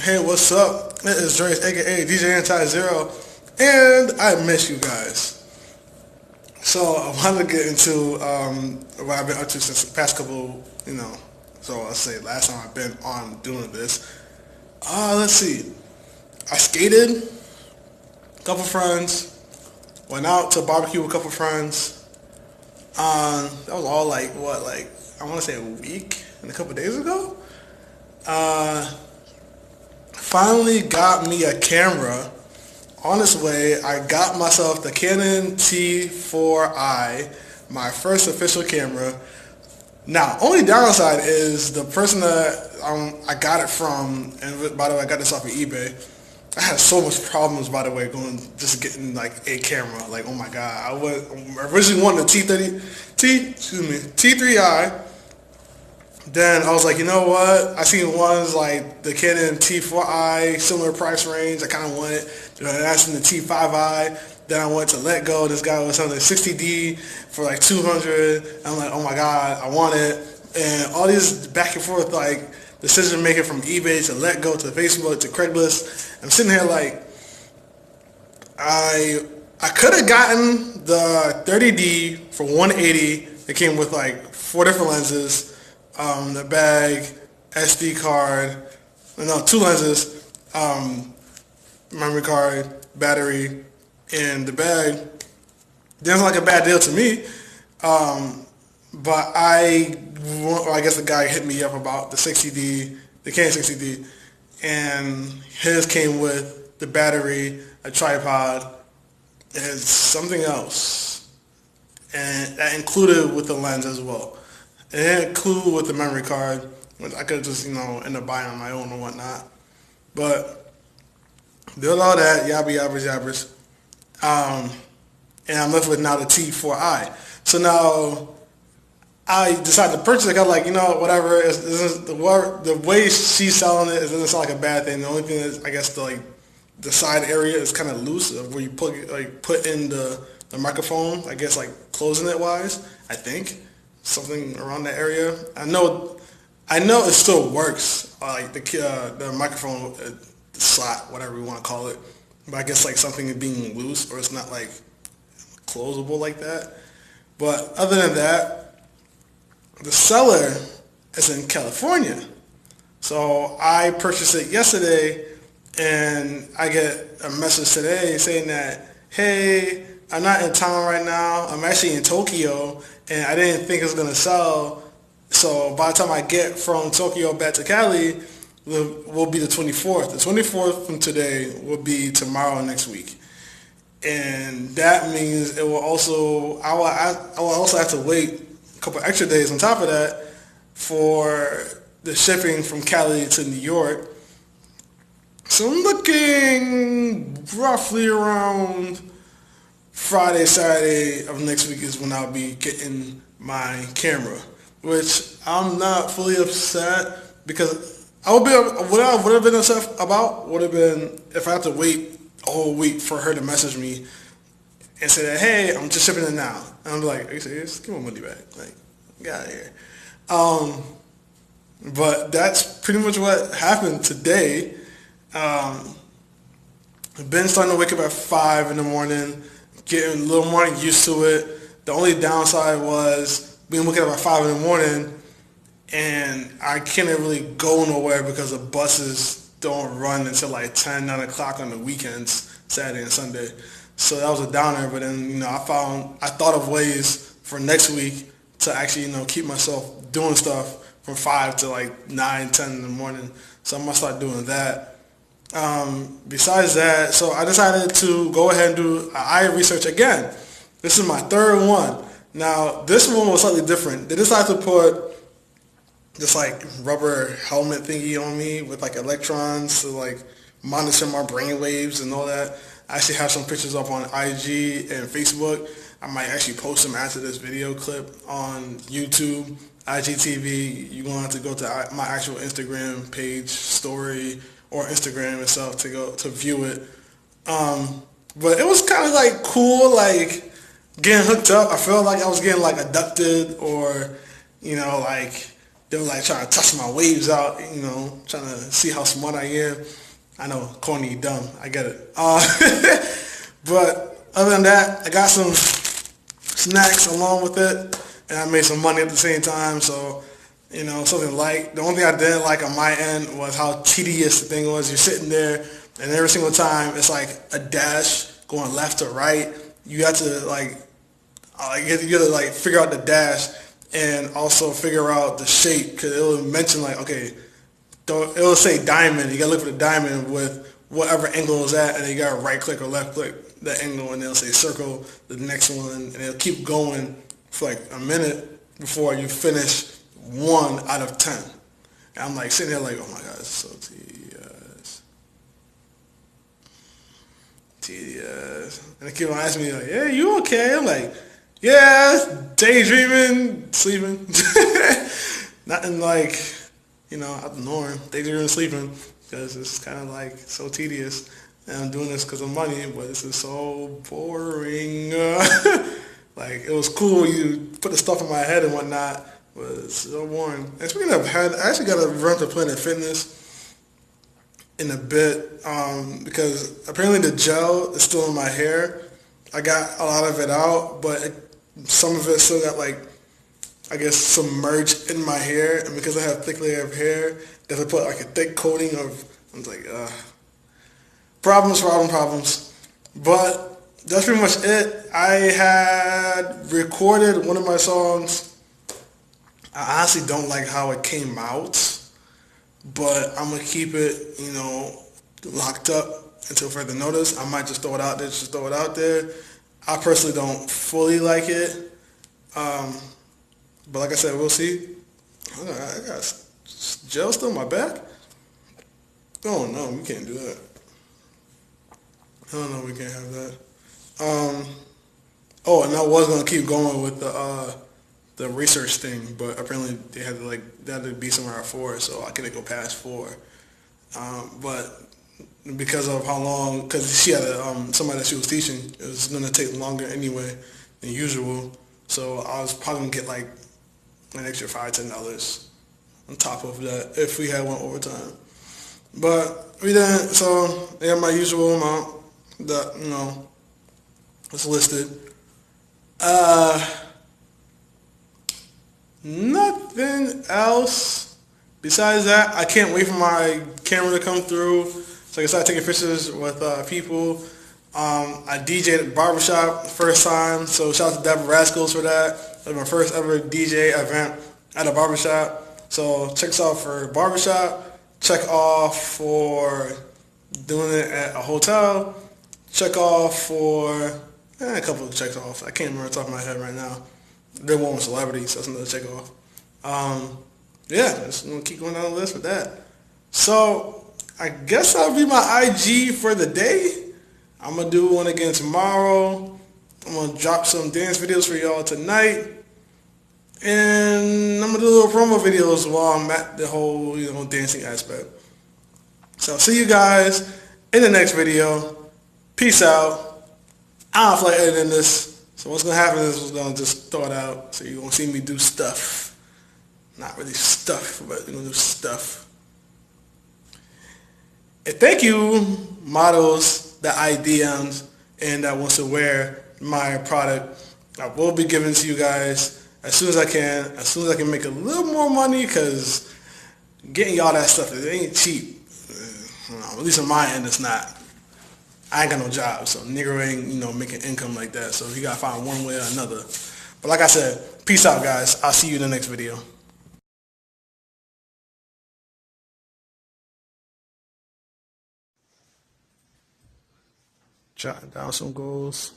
Hey, what's up? It is Dreas, aka DJ Anti-Zero, and I miss you guys. So I wanted to get into what I've been up to since the past couple, so I'll say last time I've been on doing this. Let's see. I skated, a couple friends, went out to barbecue with a couple friends. That was all I want to say a week and a couple days ago. Finally got me a camera. On its way, I got myself the Canon T4i, my first official camera. Now, only downside is the person that I got it from, and by the way, I got this off of eBay. I had so much problems, by the way, getting like a camera. Like, oh my god, I originally wanted the T3i. Then I was like, you know what? I seen ones like the Canon T4i, similar price range. I kind of wanted. Then I seen the T5i. Then I went to Let Go. This guy was selling the 60D for like 200. I'm like, oh my god, I want it. And all these back and forth like decision making from eBay to Let Go to Facebook to Craigslist. I'm sitting here like, I could have gotten the 30D for 180. It came with like 4 different lenses. The bag, SD card, no, 2 lenses, memory card, battery, and the bag. Didn't sound like a bad deal to me, but I guess the guy hit me up about the 60D, the Canon 60D, and his came with the battery, a tripod, and something else, and that included with the lens as well. It didn't include with the memory card, which I could have just, end up buying on my own or whatnot. But did all that, yabbers. And I'm left with now the T4i. So now I decided to purchase it. I got like, whatever. The way she's selling it, it doesn't sound like a bad thing. The only thing is, I guess, the side area is kind of loose of where you put in the microphone. I guess like closing it wise, I think. Something around that area. I know it still works. Like the microphone the slot, whatever you want to call it. But I guess like something being loose, or it's not like closable like that. But other than that, the seller is in California. So I purchased it yesterday, and I get a message today saying that, hey, I'm not in town right now. I'm actually in Tokyo, and I didn't think it was going to sell. So by the time I get from Tokyo back to Cali, will be the 24th. The 24th from today will be tomorrow next week. And that means it will also, I will also have to wait a couple extra days on top of that for the shipping from Cali to New York. So I'm looking roughly around Friday, Saturday of next week is when I'll be getting my camera, which I'm not fully upset because what I would have been upset about would have been if I had to wait a whole week for her to message me and say that, hey, I'm just shipping it now. And I'm like, are you serious? Give my money back. Like, get out of here. But that's pretty much what happened today. I've been starting to wake up at 5 in the morning, getting a little more used to it. The only downside was being waking up at 5 in the morning, and I can't really go nowhere because the buses don't run until like 10, 9 o'clock on the weekends, Saturday and Sunday. So that was a downer. But then, I thought of ways for next week to actually, keep myself doing stuff from 5 to like 9, 10 in the morning. So I'm going to start doing that. Besides that, so I decided to go ahead and do eye research again. This is my third one. Now, this one was slightly different. They decided to put this like rubber helmet thingy on me with like electrons to like monitor my brain waves and all that. I actually have some pictures up on IG and Facebook. I might actually post them after this video clip on YouTube, IGTV. You want to go to my actual Instagram page, story, or Instagram itself to view it. But it was kind of like cool, like getting hooked up. I felt like I was getting like abducted, or like They were like trying to test my waves out, trying to see how smart I am. I know, corny, dumb, I get it. But other than that, I got some snacks along with it, and I made some money at the same time. So, something light. The only thing I didn't like on my end was how tedious the thing was. You're sitting there, and every single time it's like a dash going left to right. You have to you gotta like figure out the dash and also figure out the shape, because it'll mention like, okay, it'll say diamond. You gotta look for the diamond with whatever angle it's at, and then you gotta right click or left click the angle, and it'll say circle the next one, and it'll keep going for like a minute before you finish 1 out of 10. And I'm like sitting there like, oh my god, it's so tedious. And they keep on asking me like, yeah, you okay? I'm like, yeah, daydreaming, sleeping. Nothing like, out the norm. Daydreaming, sleeping, because it's kind of like so tedious. And I'm doing this because of money, but this is so boring. Like, it was cool, you put the stuff in my head and whatnot, but it's so boring. And speaking of head, I actually got to run to Planet Fitness in a bit, because apparently the gel is still in my hair. I got a lot of it out, but some of it still got like, I guess, submerged in my hair, and because I have a thick layer of hair, they have to put like a thick coating of, I was like, problems. But that's pretty much it. I had recorded one of my songs. I honestly don't like how it came out, but I'm gonna keep it, locked up until further notice. I might just throw it out there, I personally don't fully like it. But like I said, we'll see. I got gel still in my back? Oh no, we can't do that. Oh no, we can't have that. Oh, and I was gonna keep going with the research thing, but apparently they had to be somewhere at 4, so I couldn't go past 4. But because of how long, because she had somebody that she was teaching, it was gonna take longer anyway than usual. So I was probably gonna get like an extra $5-10 on top of that if we had one overtime. But we didn't, so they have my usual amount that was listed. Nothing else besides that. I can't wait for my camera to come through so I can start taking pictures with people. I DJ'd at the barbershop first time, so shout out to Deborah Rascals for that. That was my first ever DJ event at a barbershop. So check us out for barbershop. Check off for doing it at a hotel. Check off for a couple of checks off. I can't remember off the top of my head right now. They're one with celebrities, so that's another check off. Just gonna keep going down the list with that. So I guess that'll be my IG for the day. I'm gonna do one again tomorrow. I'm gonna drop some dance videos for y'all tonight. And I'm gonna do little promo videos while I'm at the whole, dancing aspect. So see you guys in the next video. Peace out. I don't feel like editing this, so what's gonna happen is we're gonna just throw it out. So you're gonna see me do stuff. Not really stuff, but you're gonna do stuff. And thank you, models that I DM'd and that wants to wear my product. I will be giving to you guys as soon as I can, as soon as I can make a little more money, because getting y'all that stuff, it ain't cheap. At least on my end, it's not. I ain't got no job, so nigga ain't, making income like that, so you gotta find one way or another. But like I said, peace out, guys. I'll see you in the next video. Jotting down some goals.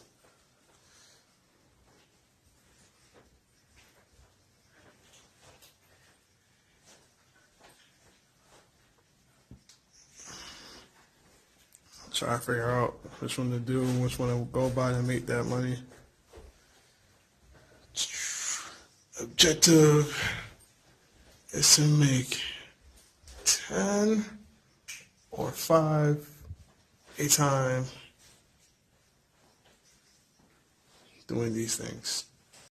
Try to figure out which one to do and which one to go by to make that money. Objective is to make 10 or 5 a time doing these things.